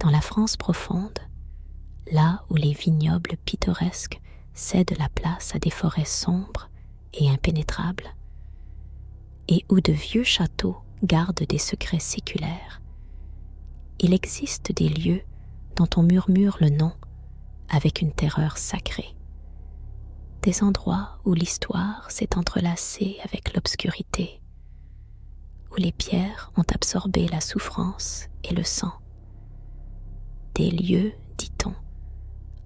Dans la France profonde, là où les vignobles pittoresques cèdent la place à des forêts sombres et impénétrables, et où de vieux châteaux gardent des secrets séculaires, il existe des lieux dont on murmure le nom avec une terreur sacrée. Des endroits où l'histoire s'est entrelacée avec l'obscurité, où les pierres ont absorbé la souffrance et le sang. Des lieux, dit-on,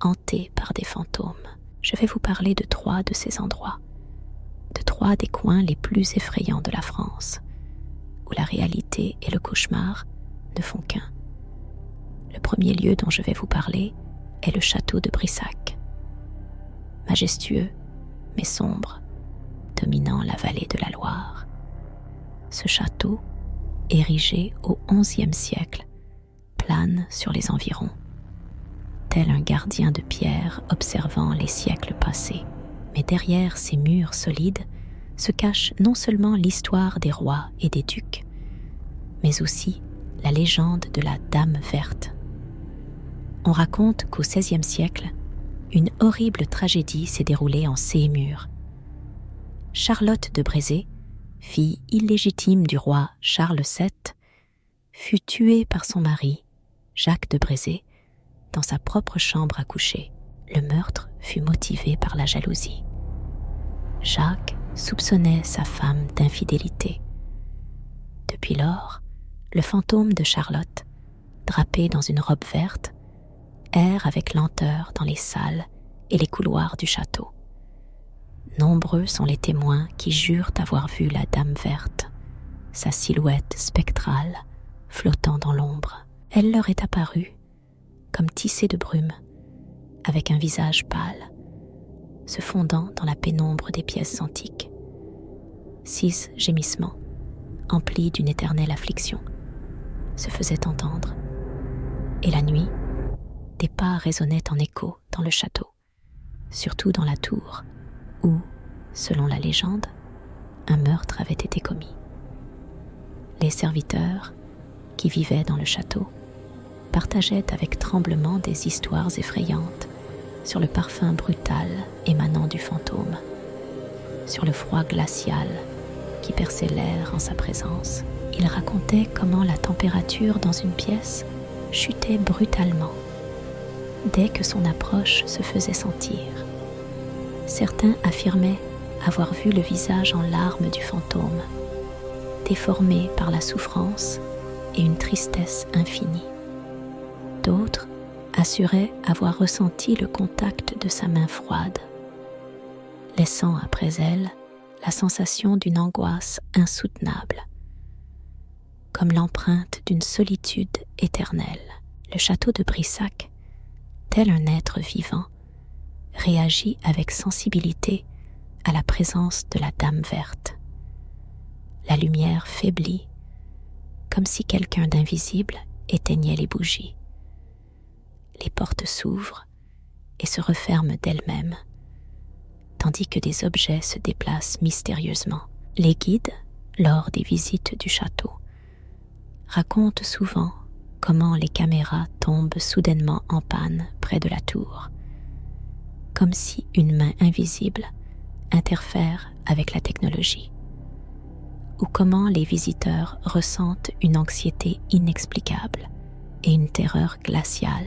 hantés par des fantômes. Je vais vous parler de 3 de ces endroits, de 3 des coins les plus effrayants de la France, où la réalité et le cauchemar ne font qu'un. Le premier lieu dont je vais vous parler est le château de Brissac. Majestueux, mais sombre, dominant la vallée de la Loire. Ce château, érigé au XIe siècle, plane sur les environs, tel un gardien de pierre observant les siècles passés. Mais derrière ces murs solides se cache non seulement l'histoire des rois et des ducs, mais aussi la légende de la Dame verte. On raconte qu'au XVIe siècle, une horrible tragédie s'est déroulée en ces murs. Charlotte de Brézé, fille illégitime du roi Charles VII, fut tuée par son mari, Jacques de Brézé, dans sa propre chambre à coucher. Le meurtre fut motivé par la jalousie. Jacques soupçonnait sa femme d'infidélité. Depuis lors, le fantôme de Charlotte, drapé dans une robe verte, erre avec lenteur dans les salles et les couloirs du château. Nombreux sont les témoins qui jurent avoir vu la Dame verte, sa silhouette spectrale flottant dans l'ombre. Elle leur est apparue comme tissée de brume, avec un visage pâle, se fondant dans la pénombre des pièces antiques. 6 gémissements, emplis d'une éternelle affliction, se faisaient entendre, et la nuit, des pas résonnaient en écho dans le château, surtout dans la tour où, selon la légende, un meurtre avait été commis. Les serviteurs, qui vivaient dans le château, partageaient avec tremblement des histoires effrayantes sur le parfum brutal émanant du fantôme, sur le froid glacial qui perçait l'air en sa présence. Ils racontaient comment la température dans une pièce chutait brutalement dès que son approche se faisait sentir. Certains affirmaient avoir vu le visage en larmes du fantôme, déformé par la souffrance et une tristesse infinie. D'autres assuraient avoir ressenti le contact de sa main froide, laissant après elle la sensation d'une angoisse insoutenable, comme l'empreinte d'une solitude éternelle. Le château de Brissac, tel un être vivant, réagit avec sensibilité à la présence de la Dame verte. La lumière faiblit, comme si quelqu'un d'invisible éteignait les bougies. Les portes s'ouvrent et se referment d'elles-mêmes, tandis que des objets se déplacent mystérieusement. Les guides, lors des visites du château, racontent souvent comment les caméras tombent soudainement en panne près de la tour, comme si une main invisible interfère avec la technologie, ou comment les visiteurs ressentent une anxiété inexplicable et une terreur glaciale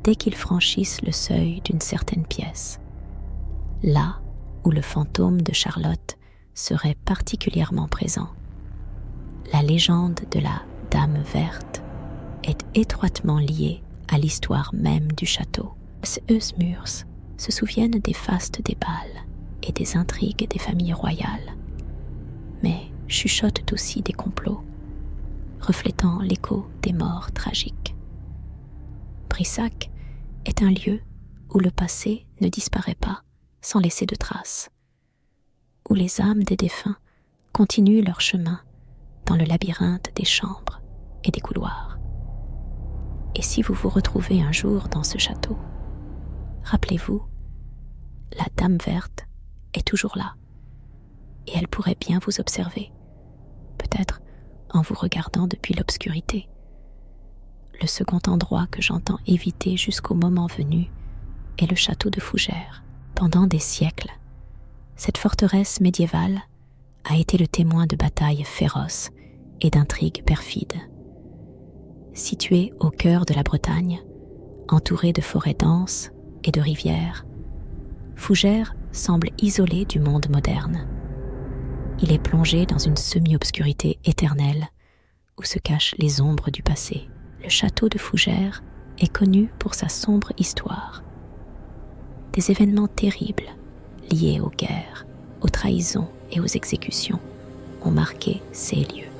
dès qu'ils franchissent le seuil d'une certaine pièce, là où le fantôme de Charlotte serait particulièrement présent. La légende de la Dame verte est étroitement liée à l'histoire même du château. Les Murs se souviennent des fastes des bals et des intrigues des familles royales, mais chuchotent aussi des complots, reflétant l'écho des morts tragiques. Brissac est un lieu où le passé ne disparaît pas sans laisser de traces, où les âmes des défunts continuent leur chemin dans le labyrinthe des chambres et des couloirs. Et si vous vous retrouvez un jour dans ce château, rappelez-vous, la Dame verte est toujours là, et elle pourrait bien vous observer, peut-être en vous regardant depuis l'obscurité. le second endroit que j'entends éviter jusqu'au moment venu est le château de Fougères. Pendant des siècles, cette forteresse médiévale a été le témoin de batailles féroces et d'intrigues perfides. Située au cœur de la Bretagne, entourée de forêts denses et de rivières, Fougères semble isolé du monde moderne. Il est plongé dans une semi-obscurité éternelle où se cachent les ombres du passé. Le château de Fougères est connu pour sa sombre histoire. Des événements terribles liés aux guerres, aux trahisons et aux exécutions ont marqué ces lieux.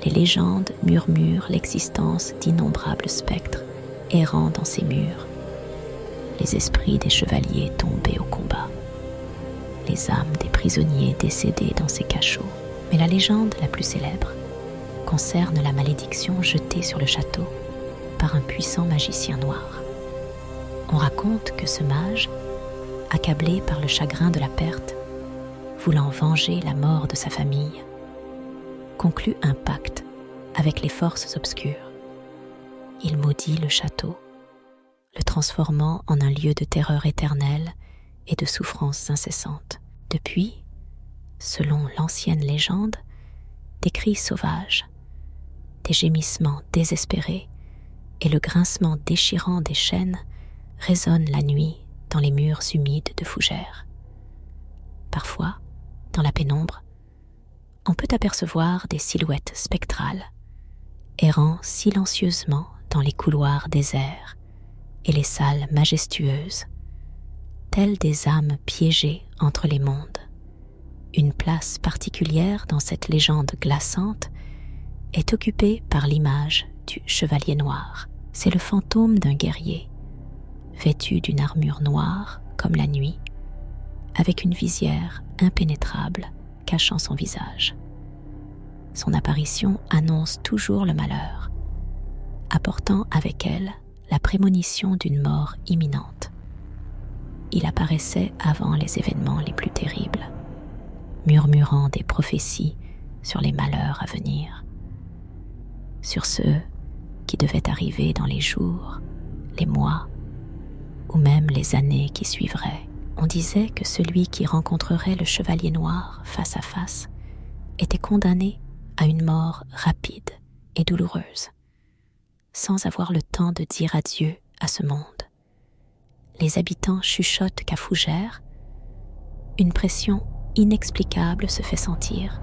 Les légendes murmurent l'existence d'innombrables spectres errant dans ces murs, les esprits des chevaliers tombés au combat, les âmes des prisonniers décédés dans ces cachots. Mais la légende la plus célèbre concerne la malédiction jetée sur le château par un puissant magicien noir. On raconte que ce mage, accablé par le chagrin de la perte, voulant venger la mort de sa famille, conclut un pacte avec les forces obscures. Il maudit le château, le transformant en un lieu de terreur éternelle et de souffrances incessantes. Depuis, selon l'ancienne légende, des cris sauvages, des gémissements désespérés et le grincement déchirant des chaînes résonnent la nuit dans les murs humides de Fougères. Parfois, dans la pénombre, on peut apercevoir des silhouettes spectrales, errant silencieusement dans les couloirs déserts et les salles majestueuses, telles des âmes piégées entre les mondes. Une place particulière dans cette légende glaçante est occupée par l'image du chevalier noir. C'est le fantôme d'un guerrier, vêtu d'une armure noire comme la nuit, avec une visière impénétrable cachant son visage. Son apparition annonce toujours le malheur, apportant avec elle la prémonition d'une mort imminente. Il apparaissait avant les événements les plus terribles, murmurant des prophéties sur les malheurs à venir, sur ceux qui devaient arriver dans les jours, les mois ou même les années qui suivraient. On disait que celui qui rencontrerait le chevalier noir face à face était condamné à une mort rapide et douloureuse, sans avoir le temps de dire adieu à ce monde. Les habitants chuchotent qu'à Fougères, une pression inexplicable se fait sentir,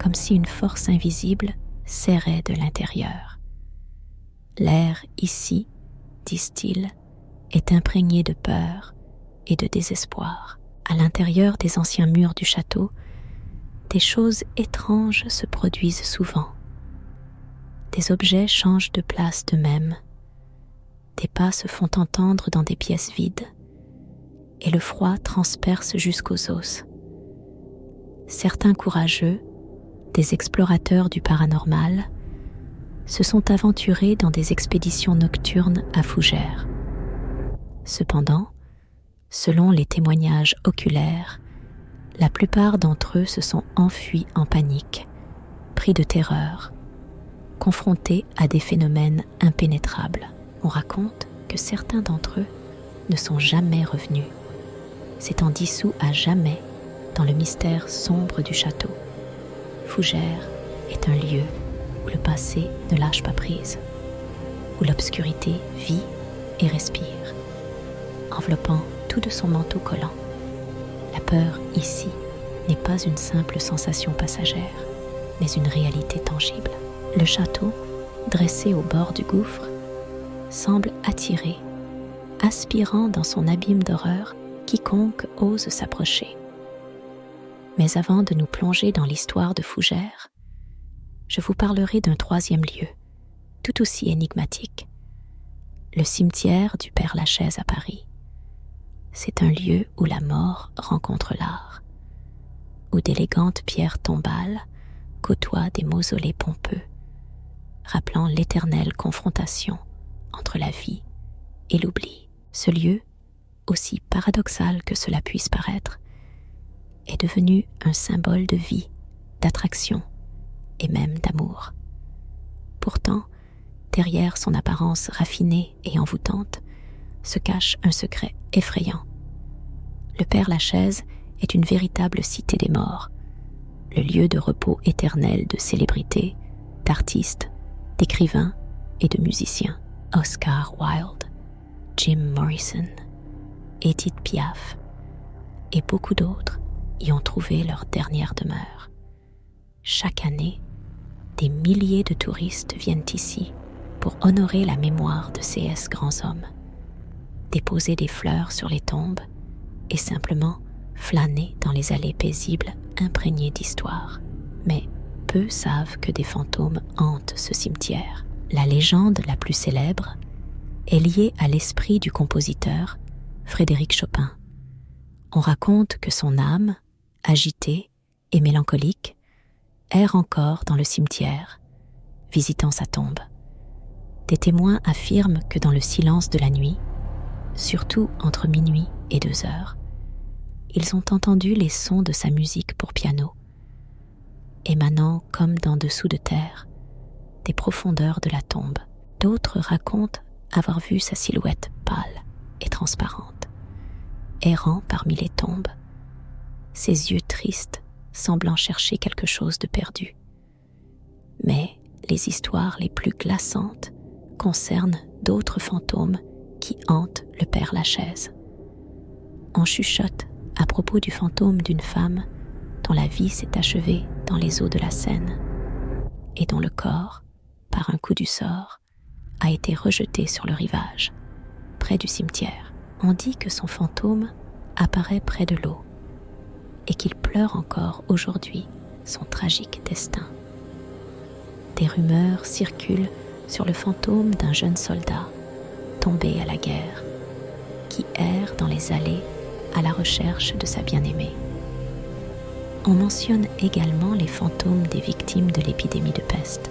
comme si une force invisible serrait de l'intérieur. L'air ici, disent-ils, est imprégné de peur et de désespoir. À l'intérieur des anciens murs du château, des choses étranges se produisent souvent. Des objets changent de place d'eux-mêmes, des pas se font entendre dans des pièces vides, et le froid transperce jusqu'aux os. Certains courageux, des explorateurs du paranormal, se sont aventurés dans des expéditions nocturnes à Fougères. Cependant, selon les témoignages oculaires, la plupart d'entre eux se sont enfuis en panique, pris de terreur, confrontés à des phénomènes impénétrables. On raconte que certains d'entre eux ne sont jamais revenus, s'étant dissous à jamais dans le mystère sombre du château. Fougères est un lieu où le passé ne lâche pas prise, où l'obscurité vit et respire, enveloppant tout de son manteau collant. La peur ici n'est pas une simple sensation passagère, mais une réalité tangible. Le château, dressé au bord du gouffre, semble attirer, aspirant dans son abîme d'horreur quiconque ose s'approcher. Mais avant de nous plonger dans l'histoire de Fougères, je vous parlerai d'un troisième lieu, tout aussi énigmatique, le cimetière du Père-Lachaise à Paris. C'est un lieu où la mort rencontre l'art, où d'élégantes pierres tombales côtoient des mausolées pompeux, rappelant l'éternelle confrontation entre la vie et l'oubli. Ce lieu, aussi paradoxal que cela puisse paraître, est devenu un symbole de vie, d'attraction et même d'amour. Pourtant, derrière son apparence raffinée et envoûtante, se cache un secret effrayant. Le Père-Lachaise est une véritable cité des morts, le lieu de repos éternel de célébrités, d'artistes, d'écrivains et de musiciens. Oscar Wilde, Jim Morrison, Edith Piaf et beaucoup d'autres y ont trouvé leur dernière demeure. Chaque année, des milliers de touristes viennent ici pour honorer la mémoire de ces grands hommes, déposer des fleurs sur les tombes et simplement flâner dans les allées paisibles imprégnées d'histoire. Mais peu savent que des fantômes hantent ce cimetière. La légende la plus célèbre est liée à l'esprit du compositeur Frédéric Chopin. On raconte que son âme, agitée et mélancolique, erre encore dans le cimetière, visitant sa tombe. Des témoins affirment que dans le silence de la nuit, surtout entre minuit et 2 heures, ils ont entendu les sons de sa musique pour piano, émanant comme d'en dessous de terre, des profondeurs de la tombe. D'autres racontent avoir vu sa silhouette pâle et transparente, errant parmi les tombes, ses yeux tristes semblant chercher quelque chose de perdu. Mais les histoires les plus glaçantes concernent d'autres fantômes qui hantent le Père-Lachaise. On chuchote à propos du fantôme d'une femme dont la vie s'est achevée dans les eaux de la Seine et dont le corps, par un coup du sort, a été rejeté sur le rivage, près du cimetière. On dit que son fantôme apparaît près de l'eau et qu'il pleure encore aujourd'hui son tragique destin. Des rumeurs circulent sur le fantôme d'un jeune soldat tombé à la guerre, qui erre dans les allées à la recherche de sa bien-aimée. On mentionne également les fantômes des victimes de l'épidémie de peste,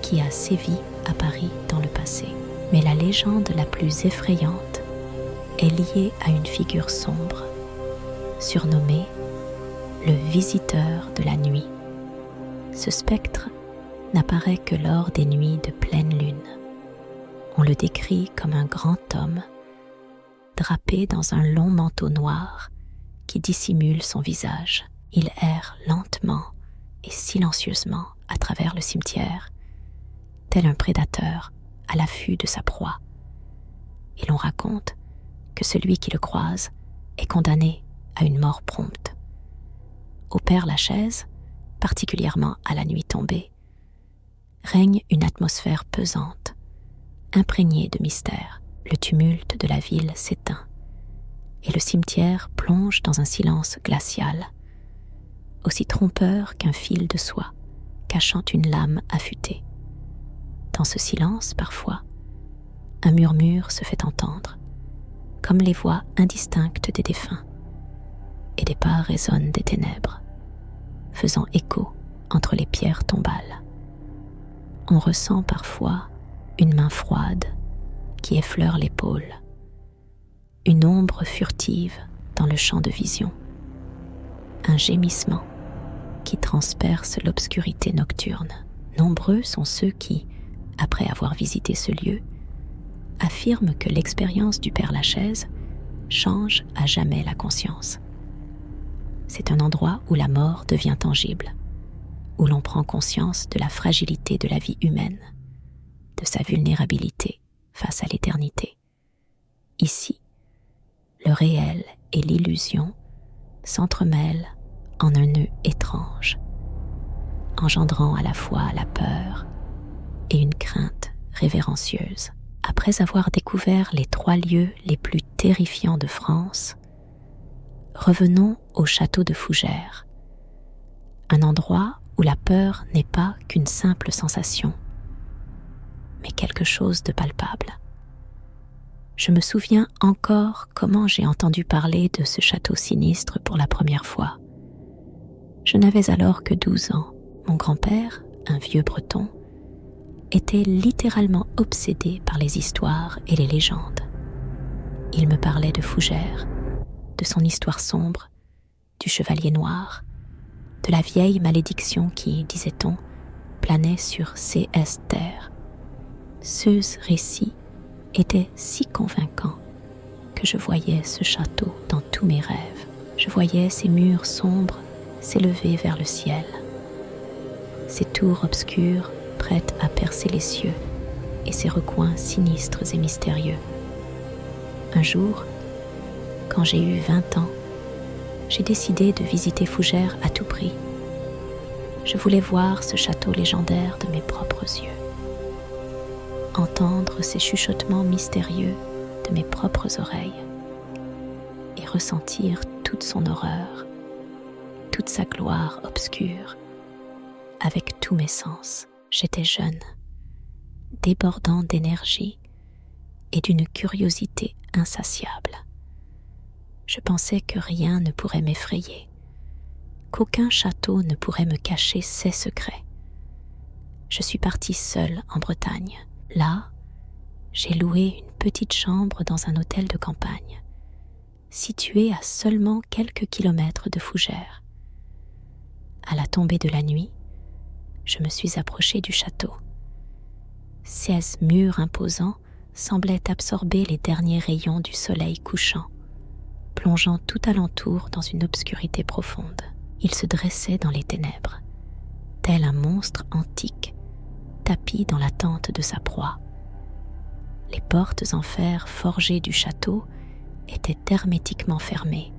qui a sévi à Paris dans le passé. Mais la légende la plus effrayante est liée à une figure sombre, surnommé le visiteur de la nuit. Ce spectre n'apparaît que lors des nuits de pleine lune. On le décrit comme un grand homme, drapé dans un long manteau noir qui dissimule son visage. Il erre lentement et silencieusement à travers le cimetière, tel un prédateur à l'affût de sa proie. Et l'on raconte que celui qui le croise est condamné à une mort prompte. Au Père-Lachaise, particulièrement à la nuit tombée, règne une atmosphère pesante, imprégnée de mystère. Le tumulte de la ville s'éteint et le cimetière plonge dans un silence glacial, aussi trompeur qu'un fil de soie cachant une lame affûtée. Dans ce silence, parfois, un murmure se fait entendre, comme les voix indistinctes des défunts, et des pas résonnent des ténèbres, faisant écho entre les pierres tombales. On ressent parfois une main froide qui effleure l'épaule, une ombre furtive dans le champ de vision, un gémissement qui transperce l'obscurité nocturne. Nombreux sont ceux qui, après avoir visité ce lieu, affirment que l'expérience du Père-Lachaise change à jamais la conscience. C'est un endroit où la mort devient tangible, où l'on prend conscience de la fragilité de la vie humaine, de sa vulnérabilité face à l'éternité. Ici, le réel et l'illusion s'entremêlent en un nœud étrange, engendrant à la fois la peur et une crainte révérencieuse. Après avoir découvert les 3 lieux les plus terrifiants de France, revenons au château de Fougères, un endroit où la peur n'est pas qu'une simple sensation, mais quelque chose de palpable. Je me souviens encore comment j'ai entendu parler de ce château sinistre pour la première fois. Je n'avais alors que 12 ans. Mon grand-père, un vieux breton, était littéralement obsédé par les histoires et les légendes. Il me parlait de Fougères, de son histoire sombre, du chevalier noir, de la vieille malédiction qui, disait-on, planait sur C.S. Terre. Ce récit était si convaincant que je voyais ce château dans tous mes rêves. Je voyais ses murs sombres s'élever vers le ciel, ses tours obscures prêtes à percer les cieux et ses recoins sinistres et mystérieux. Un jour, quand j'ai eu 20 ans, j'ai décidé de visiter Fougères à tout prix. Je voulais voir ce château légendaire de mes propres yeux, entendre ces chuchotements mystérieux de mes propres oreilles et ressentir toute son horreur, toute sa gloire obscure, avec tous mes sens. J'étais jeune, débordant d'énergie et d'une curiosité insatiable. Je pensais que rien ne pourrait m'effrayer, qu'aucun château ne pourrait me cacher ses secrets. Je suis partie seule en Bretagne. Là, j'ai loué une petite chambre dans un hôtel de campagne, situé à seulement quelques kilomètres de Fougères. À la tombée de la nuit, je me suis approchée du château. 16 murs imposants semblaient absorber les derniers rayons du soleil couchant, plongeant tout alentour dans une obscurité profonde. Il se dressait dans les ténèbres, tel un monstre antique, tapi dans l'attente de sa proie. Les portes en fer forgées du château étaient hermétiquement fermées,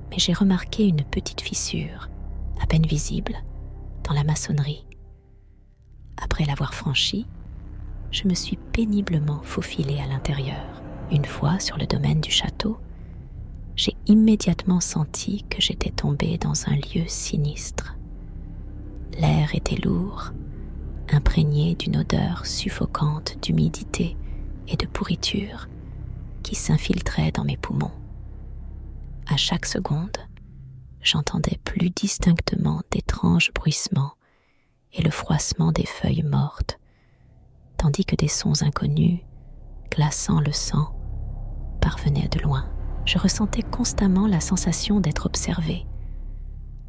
mais j'ai remarqué une petite fissure, à peine visible, dans la maçonnerie. Après l'avoir franchie, je me suis péniblement faufilée à l'intérieur. Une fois sur le domaine du château, j'ai immédiatement senti que j'étais tombée dans un lieu sinistre. L'air était lourd, imprégné d'une odeur suffocante d'humidité et de pourriture qui s'infiltrait dans mes poumons. À chaque seconde, j'entendais plus distinctement d'étranges bruissements et le froissement des feuilles mortes, tandis que des sons inconnus, glaçant le sang, parvenaient de loin. Je ressentais constamment la sensation d'être observée,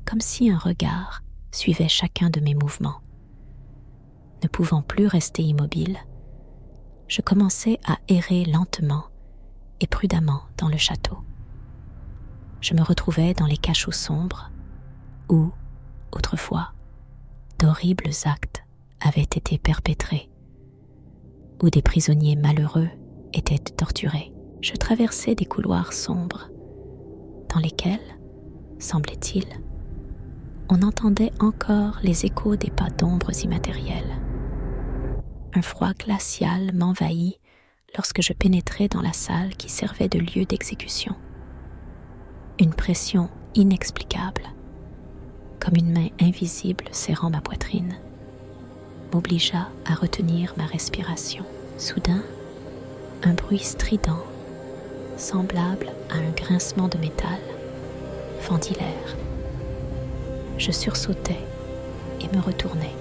comme si un regard suivait chacun de mes mouvements. Ne pouvant plus rester immobile, je commençais à errer lentement et prudemment dans le château. Je me retrouvais dans les cachots sombres où, autrefois, d'horribles actes avaient été perpétrés, où des prisonniers malheureux étaient torturés. Je traversais des couloirs sombres dans lesquels, semblait-il, on entendait encore les échos des pas d'ombres immatérielles. Un froid glacial m'envahit lorsque je pénétrais dans la salle qui servait de lieu d'exécution. Une pression inexplicable, comme une main invisible serrant ma poitrine, m'obligea à retenir ma respiration. Soudain, un bruit strident, semblable à un grincement de métal, fendit l'air. Je sursautai et me retournai.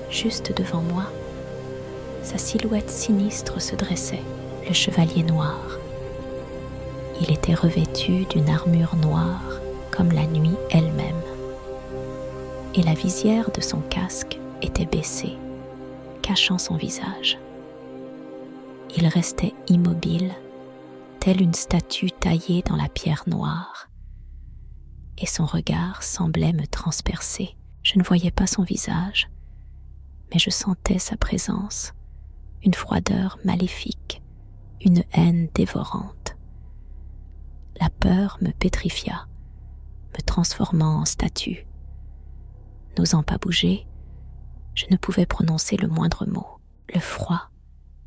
Juste devant moi, sa silhouette sinistre se dressait, le chevalier noir. Il était revêtu d'une armure noire comme la nuit elle-même, et la visière de son casque était baissée, cachant son visage. Il restait immobile, telle une statue taillée dans la pierre noire, et son regard semblait me transpercer. Je ne voyais pas son visage, mais je sentais sa présence, une froideur maléfique, une haine dévorante. La peur me pétrifia, me transformant en statue. N'osant pas bouger, je ne pouvais prononcer le moindre mot. Le froid,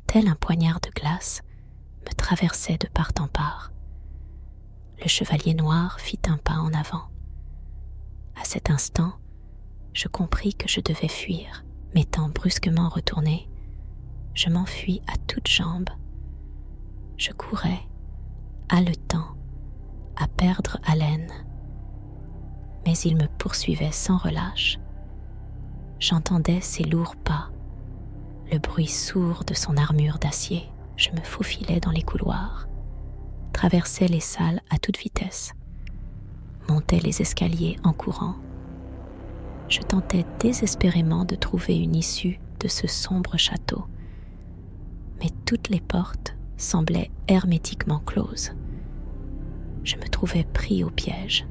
tel un poignard de glace, me traversait de part en part. Le chevalier noir fit un pas en avant. À cet instant, je compris que je devais fuir. M'étant brusquement retourné, je m'enfuis à toutes jambes. Je courais, haletant, à perdre haleine. Mais il me poursuivait sans relâche. J'entendais ses lourds pas, le bruit sourd de son armure d'acier. Je me faufilais dans les couloirs, traversais les salles à toute vitesse, montais les escaliers en courant. Je tentais désespérément de trouver une issue de ce sombre château, mais toutes les portes semblaient hermétiquement closes. Je me trouvais pris au piège.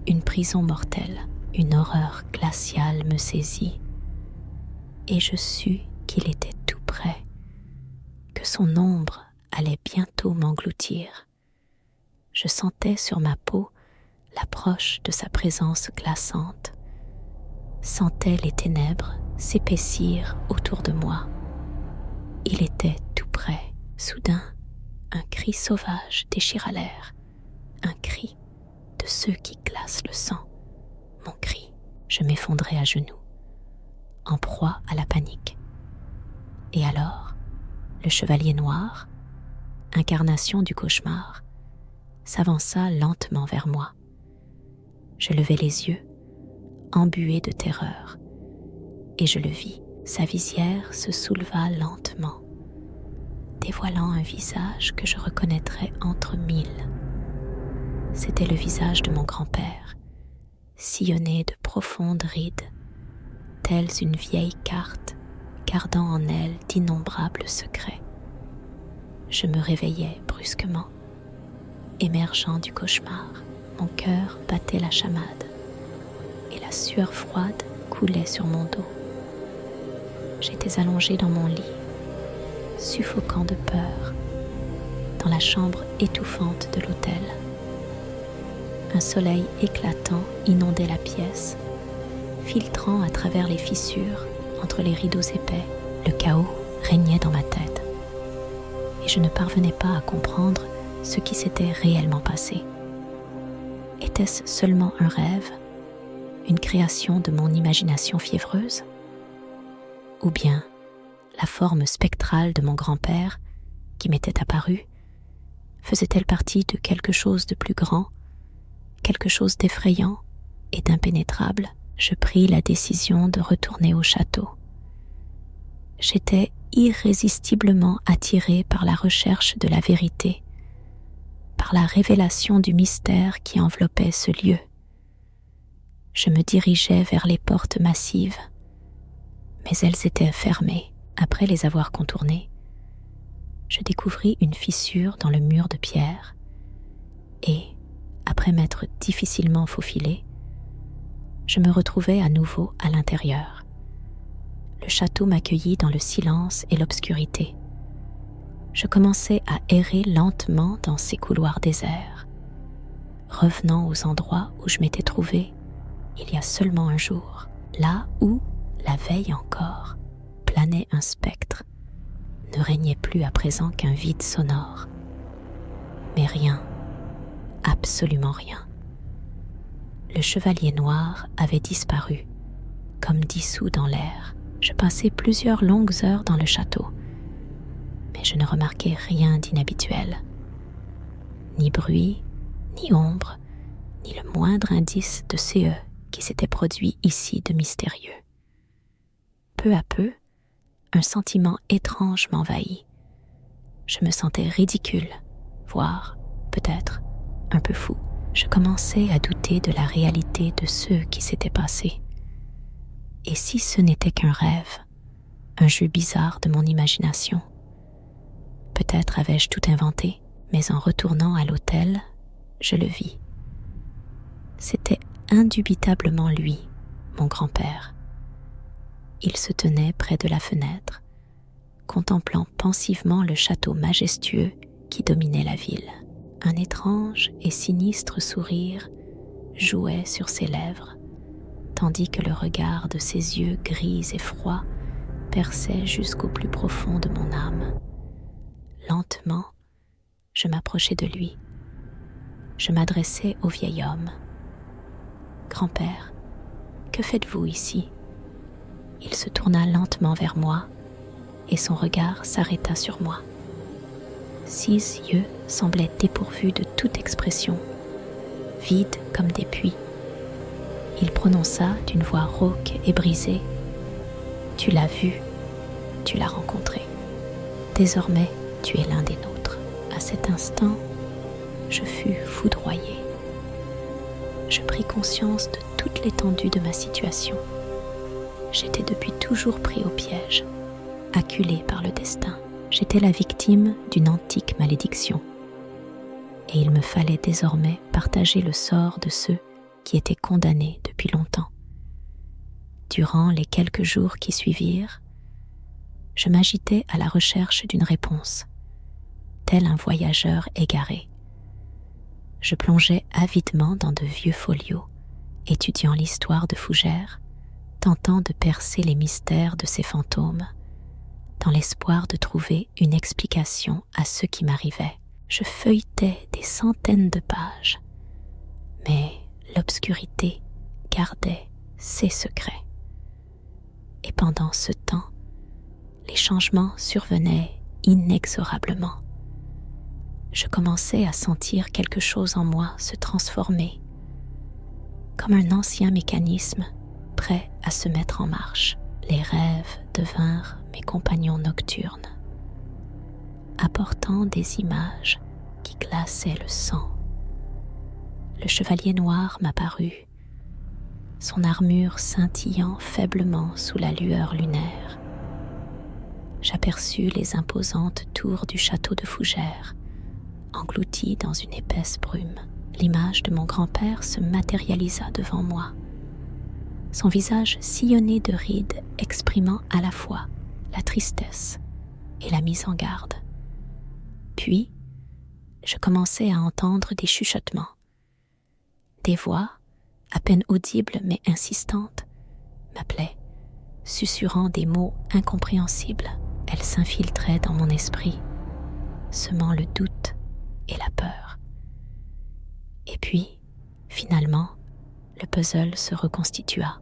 Une prison mortelle, une horreur glaciale me saisit, et je sus qu'il était tout près, que son ombre allait bientôt m'engloutir. Je sentais sur ma peau l'approche de sa présence glaçante, sentais les ténèbres s'épaissir autour de moi. Il était tout près. Soudain, un cri sauvage déchira l'air, un cri de ceux qui glacent le sang. Mon cri, je m'effondrai à genoux, en proie à la panique. Et alors, le chevalier noir, incarnation du cauchemar, s'avança lentement vers moi. Je levai les yeux, embué de terreur, et je le vis. Sa visière se souleva lentement, dévoilant un visage que je reconnaîtrais entre mille. C'était le visage de mon grand-père, sillonné de profondes rides, telles une vieille carte gardant en elle d'innombrables secrets. Je me réveillai brusquement. Émergeant du cauchemar, mon cœur battait la chamade et la sueur froide coulait sur mon dos. J'étais allongé dans mon lit, suffocant de peur, dans la chambre étouffante de l'hôtel. Un soleil éclatant inondait la pièce, filtrant à travers les fissures entre les rideaux épais. Le chaos régnait dans ma tête, et je ne parvenais pas à comprendre ce qui s'était réellement passé. Était-ce seulement un rêve, une création de mon imagination fiévreuse? Ou bien la forme spectrale de mon grand-père qui m'était apparue faisait-elle partie de quelque chose de plus grand, quelque chose d'effrayant et d'impénétrable? Je pris la décision de retourner au château. J'étais irrésistiblement attiré par la recherche de la vérité, par la révélation du mystère qui enveloppait ce lieu. Je me dirigeais vers les portes massives, mais elles étaient fermées. Après les avoir contournées, je découvris une fissure dans le mur de pierre et, après m'être difficilement faufilé, je me retrouvai à nouveau à l'intérieur. Le château m'accueillit dans le silence et l'obscurité. Je commençai à errer lentement dans ces couloirs déserts, revenant aux endroits où je m'étais trouvé il y a seulement un jour, là où, la veille encore, planait un spectre. Ne régnait plus à présent qu'un vide sonore. Mais rien, absolument rien. Le chevalier noir avait disparu, comme dissous dans l'air. Je passai plusieurs longues heures dans le château, mais je ne remarquai rien d'inhabituel. Ni bruit, ni ombre, ni le moindre indice de ce qui s'était produit ici de mystérieux. Peu à peu, un sentiment étrange m'envahit. Je me sentais ridicule, voire, peut-être, un peu fou. Je commençais à douter de la réalité de ce qui s'était passé. Et si ce n'était qu'un rêve, un jeu bizarre de mon imagination? Peut-être avais-je tout inventé, mais en retournant à l'hôtel, je le vis. C'était indubitablement lui, mon grand-père. Il se tenait près de la fenêtre, contemplant pensivement le château majestueux qui dominait la ville. Un étrange et sinistre sourire jouait sur ses lèvres, tandis que le regard de ses yeux gris et froids perçait jusqu'au plus profond de mon âme. Lentement, je m'approchai de lui. Je m'adressai au vieil homme. « Grand-père, que faites-vous ici ?» Il se tourna lentement vers moi et son regard s'arrêta sur moi. Ses yeux semblaient dépourvus de toute expression, vides comme des puits. Il prononça d'une voix rauque et brisée : « Tu l'as vu, tu l'as rencontré. Désormais, tu es l'un des nôtres. » À cet instant, je fus foudroyé. Je pris conscience de toute l'étendue de ma situation. J'étais depuis toujours pris au piège, acculé par le destin. J'étais la victime d'une antique malédiction, et il me fallait désormais partager le sort de ceux qui étaient condamnés depuis longtemps. Durant les quelques jours qui suivirent, je m'agitais à la recherche d'une réponse, tel un voyageur égaré. Je plongeais avidement dans de vieux folios, étudiant l'histoire de Fougères, tentant de percer les mystères de ces fantômes, dans l'espoir de trouver une explication à ce qui m'arrivait. Je feuilletais des centaines de pages, mais l'obscurité gardait ses secrets. Et pendant ce temps, les changements survenaient inexorablement. Je commençais à sentir quelque chose en moi se transformer, comme un ancien mécanisme prêt à se mettre en marche. Les rêves devinrent mes compagnons nocturnes, apportant des images qui glaçaient le sang. Le chevalier noir m'apparut, son armure scintillant faiblement sous la lueur lunaire. J'aperçus les imposantes tours du château de Fougères, englouties dans une épaisse brume. L'image de mon grand-père se matérialisa devant moi, son visage sillonné de rides exprimant à la fois la tristesse et la mise en garde. Puis, je commençai à entendre des chuchotements. Des voix, à peine audibles mais insistantes, m'appelaient, susurrant des mots incompréhensibles. Elles s'infiltraient dans mon esprit, semant le doute et la peur. Et puis, finalement, le puzzle se reconstitua.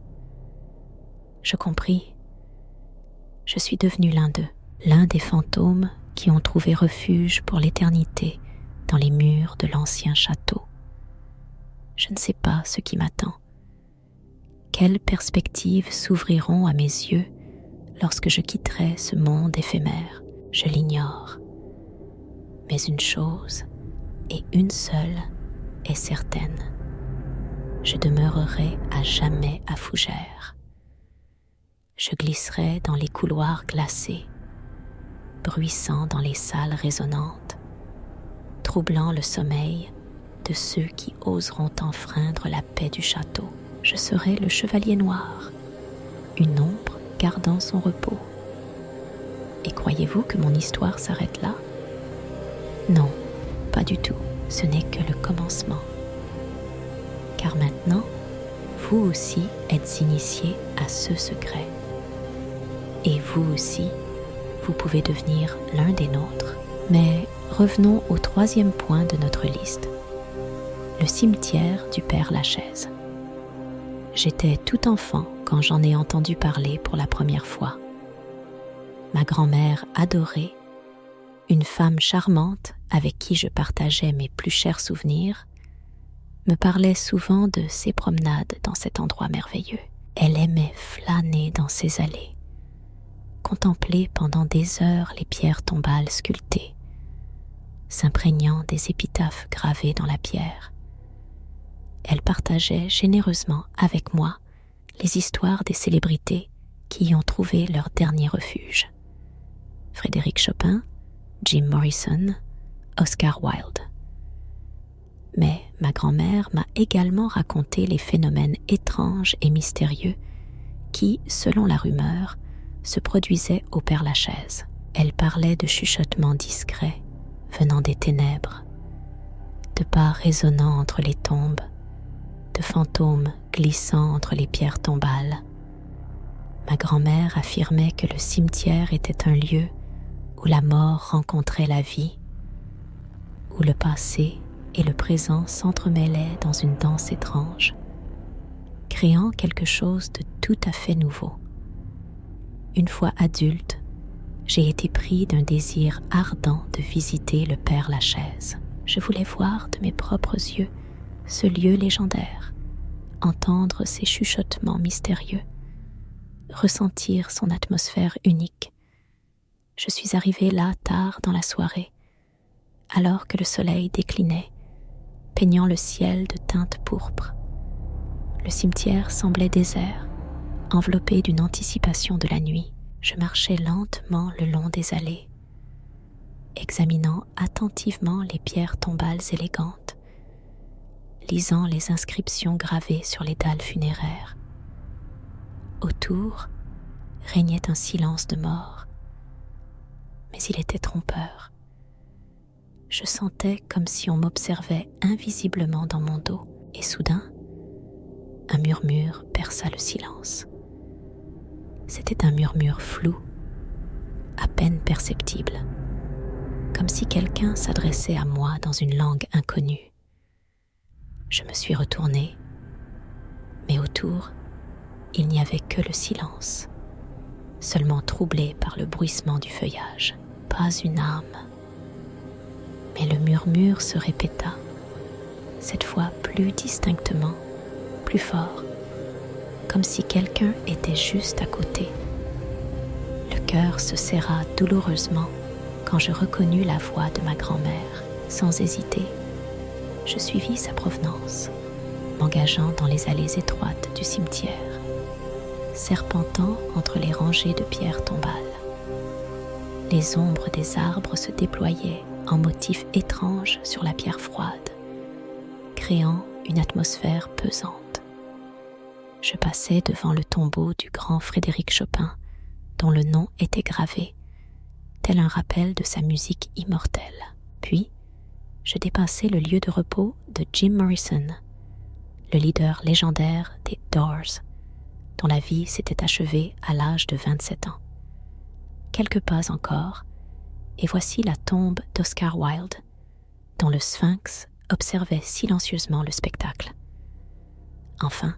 Je compris. Je suis devenu l'un d'eux, l'un des fantômes qui ont trouvé refuge pour l'éternité dans les murs de l'ancien château. Je ne sais pas ce qui m'attend. Quelles perspectives s'ouvriront à mes yeux lorsque je quitterai ce monde éphémère? Je l'ignore. Mais une chose, et une seule, est certaine. Je demeurerai à jamais à Fougères. Je glisserai dans les couloirs glacés, bruissant dans les salles résonnantes, troublant le sommeil de ceux qui oseront enfreindre la paix du château. Je serai le chevalier noir, une ombre gardant son repos. Et croyez-vous que mon histoire s'arrête là? Non, pas du tout. Ce n'est que le commencement. Car maintenant, vous aussi êtes initiés à ce secret. Et vous aussi, vous pouvez devenir l'un des nôtres. Mais revenons au troisième point de notre liste, le cimetière du Père Lachaise. J'étais tout enfant quand j'en ai entendu parler pour la première fois. Ma grand-mère adorée, une femme charmante avec qui je partageais mes plus chers souvenirs, me parlait souvent de ses promenades dans cet endroit merveilleux. Elle aimait flâner dans ses allées, contempler pendant des heures les pierres tombales sculptées, s'imprégnant des épitaphes gravées dans la pierre. Elle partageait généreusement avec moi les histoires des célébrités qui y ont trouvé leur dernier refuge. Frédéric Chopin, Jim Morrison, Oscar Wilde. Mais ma grand-mère m'a également raconté les phénomènes étranges et mystérieux qui, selon la rumeur, se produisaient au Père Lachaise. Elle parlait de chuchotements discrets venant des ténèbres, de pas résonnant entre les tombes, de fantômes glissant entre les pierres tombales. Ma grand-mère affirmait que le cimetière était un lieu où la mort rencontrait la vie, où le passé et le présent s'entremêlaient dans une danse étrange, créant quelque chose de tout à fait nouveau. Une fois adulte, j'ai été pris d'un désir ardent de visiter le Père Lachaise. Je voulais voir de mes propres yeux ce lieu légendaire, entendre ses chuchotements mystérieux, ressentir son atmosphère unique. Je suis arrivée là tard dans la soirée, alors que le soleil déclinait, peignant le ciel de teintes pourpres. Le cimetière semblait désert, enveloppé d'une anticipation de la nuit. Je marchais lentement le long des allées, examinant attentivement les pierres tombales élégantes, lisant les inscriptions gravées sur les dalles funéraires. Autour régnait un silence de mort, mais il était trompeur. Je sentais comme si on m'observait invisiblement dans mon dos, et soudain, un murmure perça le silence. C'était un murmure flou, à peine perceptible, comme si quelqu'un s'adressait à moi dans une langue inconnue. Je me suis retournée, mais autour, il n'y avait que le silence, seulement troublé par le bruissement du feuillage. Pas une âme. Mais le murmure se répéta, cette fois plus distinctement, plus fort, comme si quelqu'un était juste à côté. Le cœur se serra douloureusement quand je reconnus la voix de ma grand-mère. Sans hésiter, je suivis sa provenance, m'engageant dans les allées étroites du cimetière, serpentant entre les rangées de pierres tombales. Les ombres des arbres se déployaient en motifs étranges sur la pierre froide, créant une atmosphère pesante. Je passais devant le tombeau du grand Frédéric Chopin, dont le nom était gravé, tel un rappel de sa musique immortelle. Puis, je dépassais le lieu de repos de Jim Morrison, le leader légendaire des Doors, dont la vie s'était achevée à l'âge de 27 ans. Quelques pas encore, et voici la tombe d'Oscar Wilde, dont le sphinx observait silencieusement le spectacle. Enfin,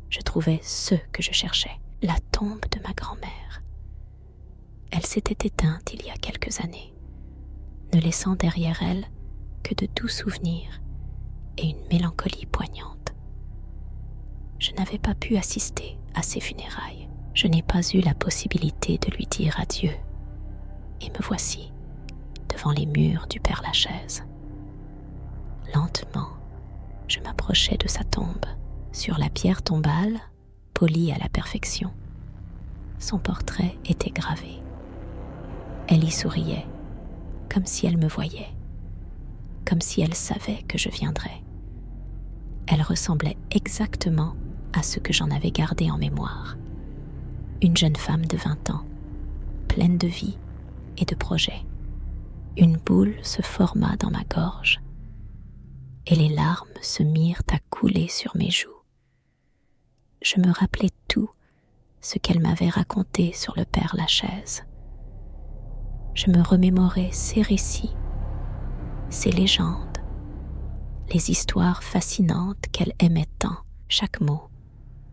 je trouvais ce que je cherchais, la tombe de ma grand-mère. Elle s'était éteinte il y a quelques années, ne laissant derrière elle que de doux souvenirs et une mélancolie poignante. Je n'avais pas pu assister à ses funérailles. Je n'ai pas eu la possibilité de lui dire adieu. Et me voici, devant les murs du Père-Lachaise. Lentement, je m'approchais de sa tombe. Sur la pierre tombale, polie à la perfection, son portrait était gravé. Elle y souriait, comme si elle me voyait, comme si elle savait que je viendrais. Elle ressemblait exactement à ce que j'en avais gardé en mémoire. Une jeune femme de 20 ans, pleine de vie et de projets. Une boule se forma dans ma gorge et les larmes se mirent à couler sur mes joues. Je me rappelais tout ce qu'elle m'avait raconté sur le Père-Lachaise. Je me remémorais ses récits, ses légendes, les histoires fascinantes qu'elle aimait tant, chaque mot,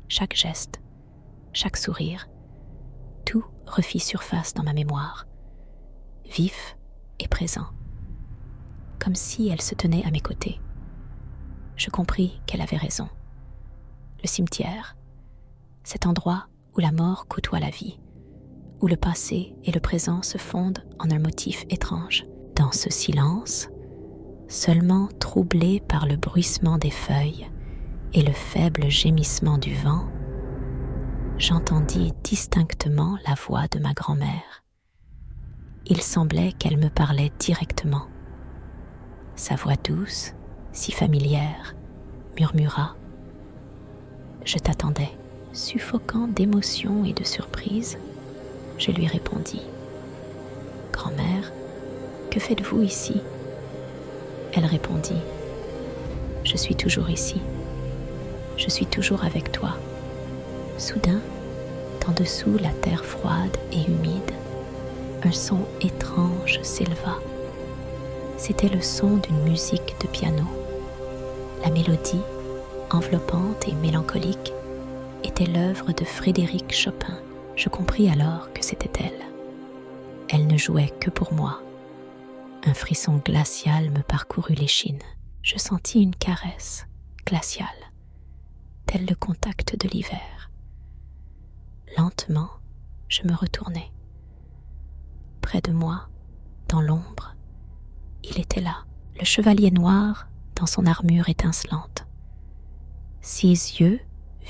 chaque geste, chaque sourire. Tout refit surface dans ma mémoire, vif et présent, comme si elle se tenait à mes côtés. Je compris qu'elle avait raison. Le cimetière, cet endroit où la mort côtoie la vie, où le passé et le présent se fondent en un motif étrange. Dans ce silence, seulement troublé par le bruissement des feuilles et le faible gémissement du vent, j'entendis distinctement la voix de ma grand-mère. Il semblait qu'elle me parlait directement. Sa voix douce, si familière, murmura « Je t'attendais ». Suffoquant d'émotion et de surprise, je lui répondis « Grand-mère, que faites-vous ici ?» Elle répondit « Je suis toujours ici. Je suis toujours avec toi. » Soudain, d'en dessous la terre froide et humide, un son étrange s'éleva. C'était le son d'une musique de piano. La mélodie, enveloppante et mélancolique, était l'œuvre de Frédéric Chopin. Je compris alors que c'était elle. Elle ne jouait que pour moi. Un frisson glacial me parcourut l'échine. Je sentis une caresse glaciale, tel le contact de l'hiver. Lentement, je me retournai. Près de moi, dans l'ombre, il était là, le chevalier noir dans son armure étincelante. Ses yeux,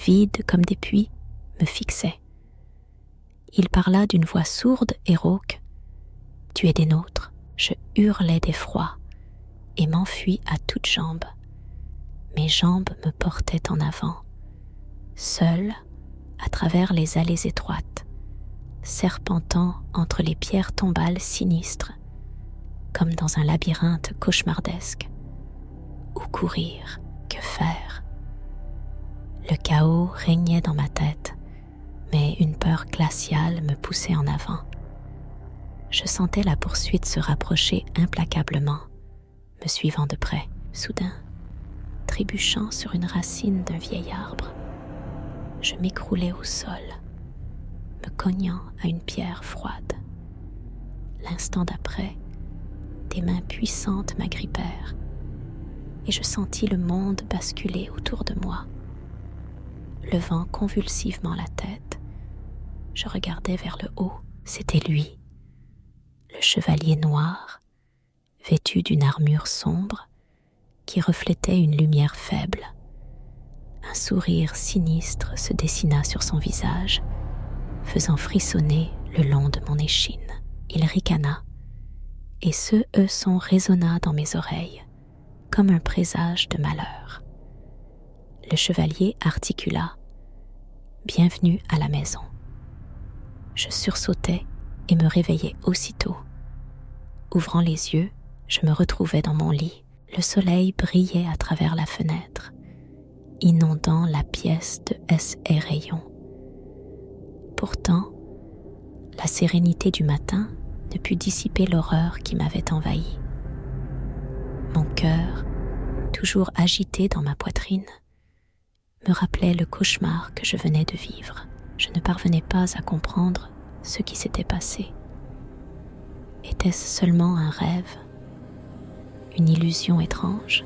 vides comme des puits, me fixaient. Il parla d'une voix sourde et rauque. « Tu es des nôtres, Je hurlai d'effroi et m'enfuis à toutes jambes. Mes jambes me portaient en avant, seule à travers les allées étroites, serpentant entre les pierres tombales sinistres, comme dans un labyrinthe cauchemardesque. Où courir? Que faire? Le chaos régnait dans ma tête, mais une peur glaciale me poussait en avant. Je sentais la poursuite se rapprocher implacablement, me suivant de près. Soudain, trébuchant sur une racine d'un vieil arbre, je m'écroulai au sol, me cognant à une pierre froide. L'instant d'après, des mains puissantes m'agrippèrent et je sentis le monde basculer autour de moi. Levant convulsivement la tête, je regardai vers le haut. C'était lui, le chevalier noir, vêtu d'une armure sombre qui reflétait une lumière faible. Un sourire sinistre se dessina sur son visage, faisant frissonner le long de mon échine. Il ricana, et ce son résonna dans mes oreilles, comme un présage de malheur. Le chevalier articula « Bienvenue à la maison ». Je sursautai et me réveillai aussitôt. Ouvrant les yeux, je me retrouvai dans mon lit. Le soleil brillait à travers la fenêtre, inondant la pièce de ses rayons. Pourtant, la sérénité du matin ne put dissiper l'horreur qui m'avait envahi. Mon cœur, toujours agité dans ma poitrine, me rappelait le cauchemar que je venais de vivre. Je ne parvenais pas à comprendre ce qui s'était passé. Était-ce seulement un rêve, une illusion étrange,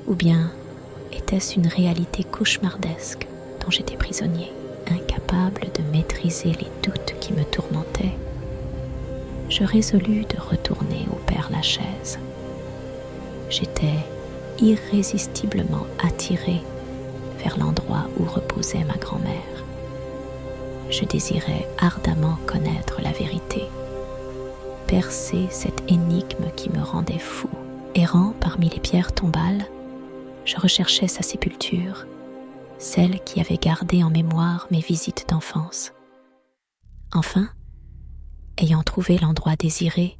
ou bien était-ce une réalité cauchemardesque dont j'étais prisonnier, incapable de maîtriser les doutes qui me tourmentaient? Je résolus de retourner au Père-Lachaise. J'étais irrésistiblement attiré vers l'endroit où reposait ma grand-mère. Je désirais ardemment connaître la vérité, percer cette énigme qui me rendait fou. Errant parmi les pierres tombales, je recherchais sa sépulture, celle qui avait gardé en mémoire mes visites d'enfance. Enfin, ayant trouvé l'endroit désiré,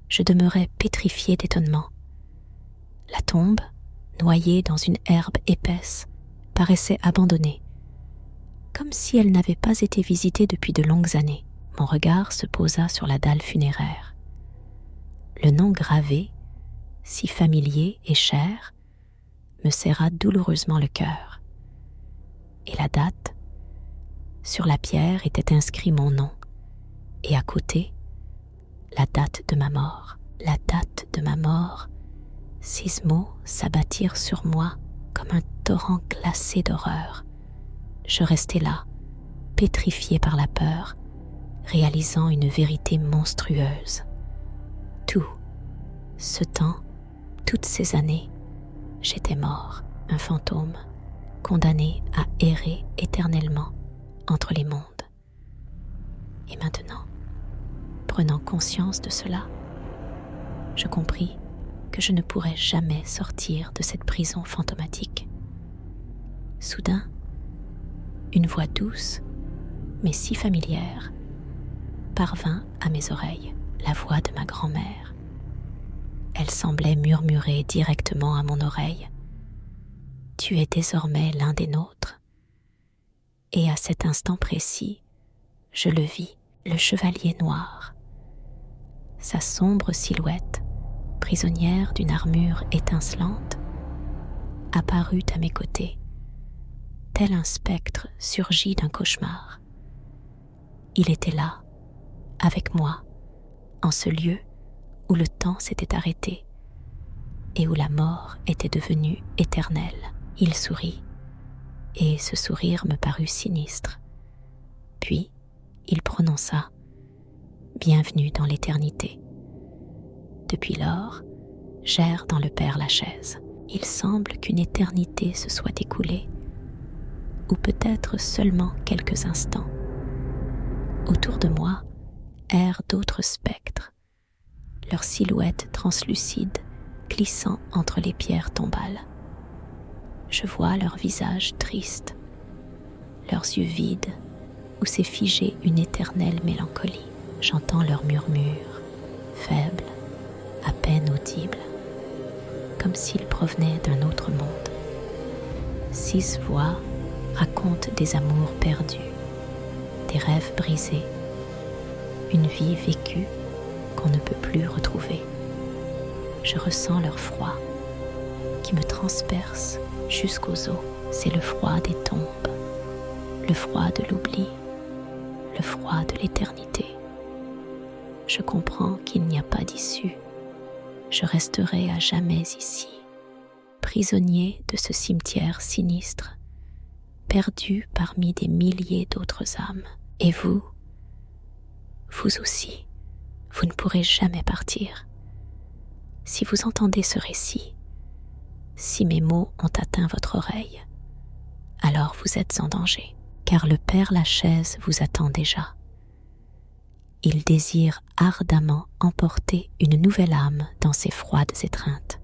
je demeurais pétrifié d'étonnement. La tombe, noyée dans une herbe épaisse, paraissait abandonnée, comme si elle n'avait pas été visitée depuis de longues années. Mon regard se posa sur la dalle funéraire. Le nom gravé, si familier et cher, me serra douloureusement le cœur. Et la date, sur la pierre était inscrit mon nom, et à côté, la date de ma mort. La date de ma mort, 6 mots s'abattirent sur moi comme un torrent glacé d'horreur. Je restai là, pétrifié par la peur, réalisant une vérité monstrueuse. Tout ce temps, toutes ces années, j'étais mort, un fantôme, condamné à errer éternellement entre les mondes. Et maintenant, prenant conscience de cela, je compris que je ne pourrais jamais sortir de cette prison fantomatique. Soudain, une voix douce, mais si familière, parvint à mes oreilles, la voix de ma grand-mère. Elle semblait murmurer directement à mon oreille « Tu es désormais l'un des nôtres ». Et à cet instant précis, je le vis, le chevalier noir. Sa sombre silhouette, prisonnière d'une armure étincelante, apparut à mes côtés, tel un spectre surgi d'un cauchemar. Il était là, avec moi, en ce lieu où le temps s'était arrêté et où la mort était devenue éternelle. Il sourit, et ce sourire me parut sinistre. Puis, il prononça « Bienvenue dans l'éternité ». Depuis lors, j'erre dans le Père-Lachaise. Il semble qu'une éternité se soit écoulée, ou peut-être seulement quelques instants. Autour de moi errent d'autres spectres, leurs silhouettes translucides glissant entre les pierres tombales. Je vois leurs visages tristes, leurs yeux vides où s'est figée une éternelle mélancolie. J'entends leurs murmures, faibles, à peine audibles, comme s'ils provenaient d'un autre monde. 6 voix racontent des amours perdus, des rêves brisés, une vie vécue qu'on ne peut plus retrouver. Je ressens leur froid qui me transperce jusqu'aux os. C'est le froid des tombes, le froid de l'oubli, le froid de l'éternité. Je comprends qu'il n'y a pas d'issue. Je resterai à jamais ici, prisonnier de ce cimetière sinistre, perdu parmi des milliers d'autres âmes. Et vous aussi, vous ne pourrez jamais partir. Si vous entendez ce récit, si mes mots ont atteint votre oreille, alors vous êtes en danger, car le Père Lachaise vous attend déjà. Il désire ardemment emporter une nouvelle âme dans ses froides étreintes.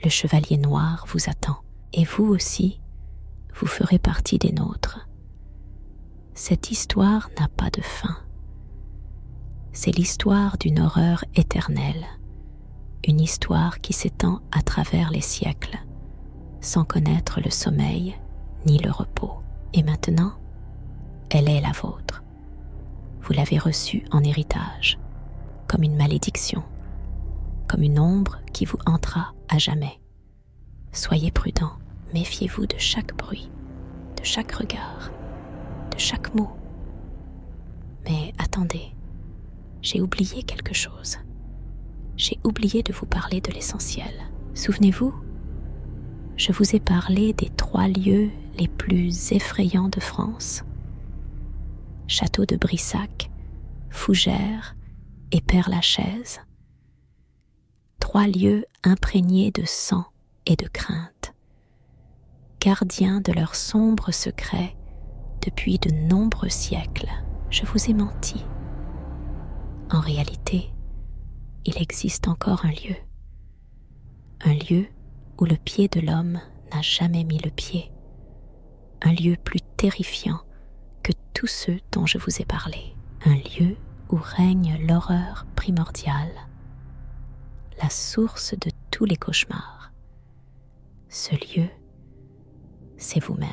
Le Chevalier Noir vous attend, et vous aussi, vous ferez partie des nôtres. Cette histoire n'a pas de fin. C'est l'histoire d'une horreur éternelle, une histoire qui s'étend à travers les siècles, sans connaître le sommeil ni le repos. Et maintenant, elle est la vôtre. Vous l'avez reçue en héritage, comme une malédiction, comme une ombre qui vous hantera à jamais. Soyez prudent, méfiez-vous de chaque bruit, de chaque regard, de chaque mot. Mais attendez, j'ai oublié quelque chose. J'ai oublié de vous parler de l'essentiel. Souvenez-vous, je vous ai parlé des 3 lieux les plus effrayants de France. Château de Brissac, Fougères et Père-Lachaise. 3 lieux imprégnés de sang et de crainte, gardiens de leurs sombres secrets depuis de nombreux siècles. Je vous ai menti. En réalité, il existe encore un lieu où le pied de l'homme n'a jamais mis le pied, un lieu plus terrifiant que tous ceux dont je vous ai parlé, un lieu où règne l'horreur primordiale, la source de tous les cauchemars. Ce lieu, c'est vous-même.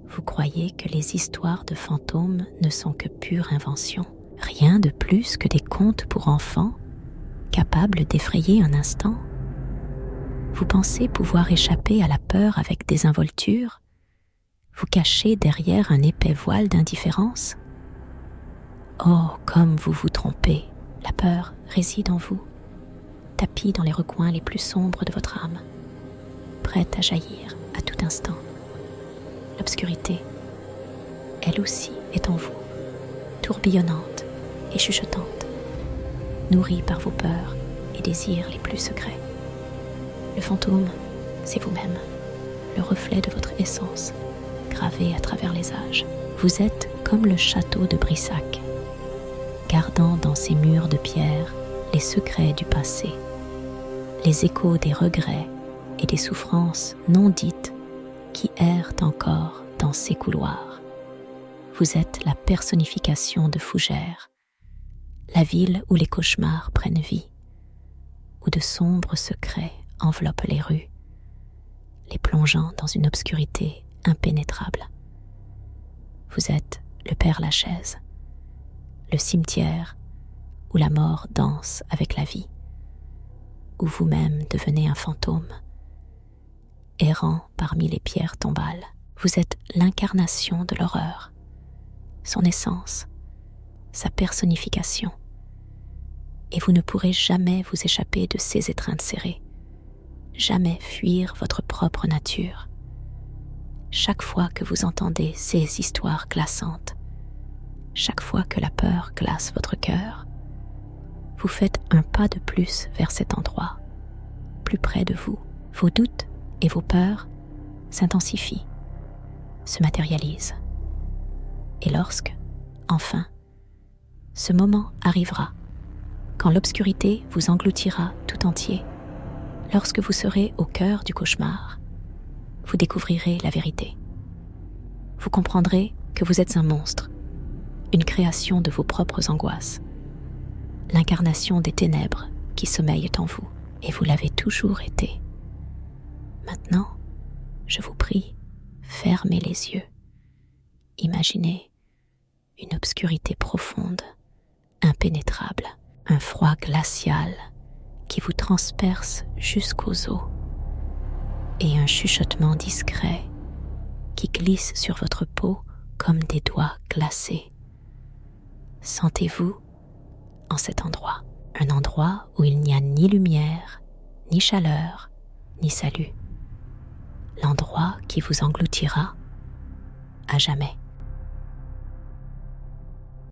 Vous croyez que les histoires de fantômes ne sont que pure invention, rien de plus que des contes pour enfants, capables d'effrayer un instant. Vous pensez pouvoir échapper à la peur avec désinvolture, vous cacher derrière un épais voile d'indifférence? Oh, comme vous vous trompez, la peur réside en vous, tapie dans les recoins les plus sombres de votre âme, prête à jaillir à tout instant. L'obscurité, elle aussi, est en vous, tourbillonnante et chuchotante, nourrie par vos peurs et désirs les plus secrets. Le fantôme, c'est vous-même, le reflet de votre essence, gravé à travers les âges. Vous êtes comme le château de Brissac, gardant dans ses murs de pierre les secrets du passé, les échos des regrets et des souffrances non dites qui errent encore dans ces couloirs. Vous êtes la personnification de Fougères, la ville où les cauchemars prennent vie, où de sombres secrets enveloppent les rues, les plongeant dans une obscurité impénétrable. Vous êtes le Père-Lachaise, le cimetière où la mort danse avec la vie, où vous-même devenez un fantôme, errant parmi les pierres tombales. Vous êtes l'incarnation de l'horreur, son essence, sa personnification, et vous ne pourrez jamais vous échapper de ces étreintes serrées, jamais fuir votre propre nature. Chaque fois que vous entendez ces histoires glaçantes, chaque fois que la peur glace votre cœur, vous faites un pas de plus vers cet endroit, plus près de vous. Vos doutes et vos peurs s'intensifient, se matérialisent. Et lorsque, enfin, ce moment arrivera quand l'obscurité vous engloutira tout entier, lorsque vous serez au cœur du cauchemar, vous découvrirez la vérité. Vous comprendrez que vous êtes un monstre, une création de vos propres angoisses, l'incarnation des ténèbres qui sommeillent en vous, et vous l'avez toujours été. Maintenant, je vous prie, fermez les yeux. Imaginez une obscurité profonde, impénétrable, un froid glacial qui vous transperce jusqu'aux os, et un chuchotement discret qui glisse sur votre peau comme des doigts glacés. Sentez-vous en cet endroit, un endroit où il n'y a ni lumière, ni chaleur, ni salut. L'endroit qui vous engloutira à jamais.